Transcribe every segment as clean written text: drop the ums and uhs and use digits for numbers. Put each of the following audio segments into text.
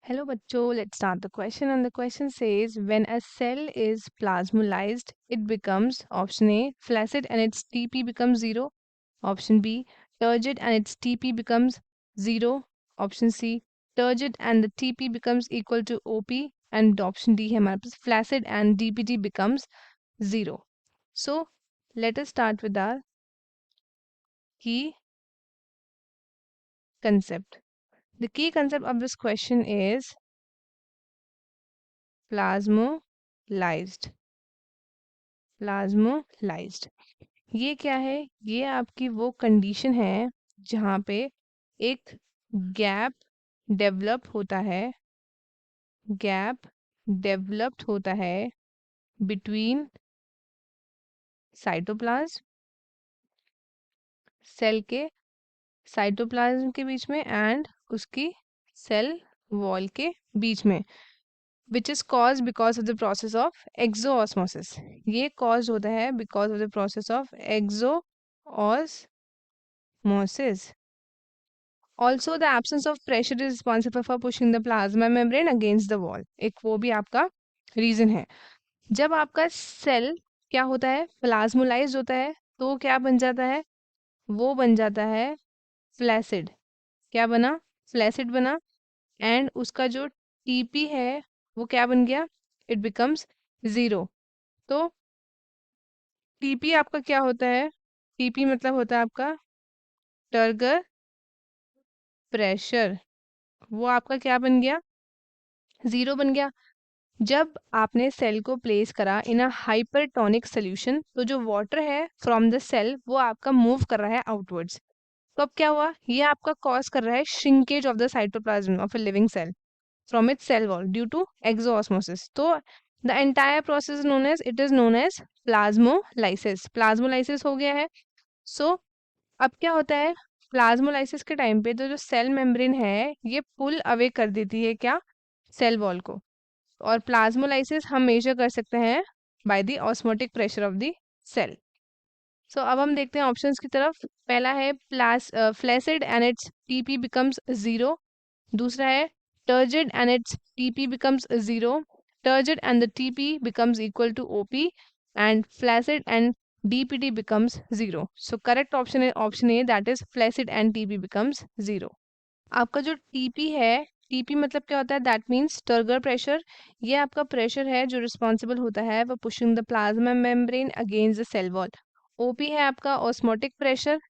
Hello bachcho, let's start the question and the question says when a cell is plasmolized it becomes option A flaccid and its TP becomes 0, option B turgid and its TP becomes 0, option C turgid and the TP becomes equal to OP and option D है हमारे पास flaccid and DPT becomes 0. So let us start with our key concept. The key concept of this question is plasmolized. Plasmolysed ये क्या है? ये आपकी वो condition है जहाँ पे एक गैप डेवलप होता है गैप डेवलप्ड होता है बिटवीन साइटोप्लाज्म सेल के साइटोप्लाज्म के बीच में एंड उसकी सेल वॉल के बीच में which is caused because of the process of exoosmosis. ये caused होता है because of the process of exoosmosis. Also, the absence of pressure is responsible for pushing the plasma membrane against the wall. एक वो भी आपका reason है. जब आपका सेल क्या होता है प्लाज्मोलाइज होता है तो क्या बन जाता है? वो बन जाता है फ्लैसिड. क्या बना? फ्लैसिड बना. एंड उसका जो टीपी है वो क्या बन गया? It becomes 0. तो टीपी आपका क्या होता है? टीपी मतलब होता है आपका टर्गर प्रेशर. वो आपका क्या बन गया? 0 बन गया. जब आपने सेल को प्लेस करा इन अ हाइपरटोनिक सोल्यूशन तो जो वाटर है फ्रॉम द सेल वो आपका मूव कर रहा है आउटवर्ड्स. तो अब क्या हुआ? ये आपका कॉज कर रहा है shrinkage of the cytoplasm of a living cell from its cell wall due to exoosmosis. So the entire process is known as plasmolysis. Plasmolysis हो गया है. So अब क्या होता है? प्लाज्मोलाइसिस के टाइम पे तो जो सेल मेम्ब्रेन है ये पुल अवे कर देती है क्या? सेल वॉल को. और प्लाज्मोलाइसिस हम मेजर कर सकते हैं by the osmotic pressure of the cell. So अब हम देखते हैं ऑप्शंस की तरफ. पहला है flaccid and its TP becomes 0. दूसरा है turgid and its TP becomes 0. Turgid and the TP becomes equal to OP and flaccid and DPT becomes 0. So correct option is option A, that is flaccid and TP becomes 0. आपका जो TP है TP मतलब क्या होता है? That means turgor pressure. ये आपका pressure है जो रिस्पॉन्सिबल होता है वो pushing the plasma membrane against the cell wall. OP है आपका osmotic pressure.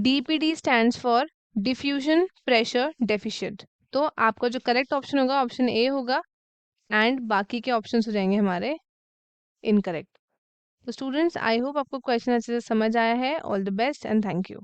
DPT stands for diffusion pressure deficient. तो आपका जो करेक्ट ऑप्शन होगा ऑप्शन ए होगा एंड बाकी के ऑप्शंस हो जाएंगे हमारे इनकरेक्ट. तो स्टूडेंट्स आई होप आपको क्वेश्चन अच्छे से समझ आया है. All the best and thank you.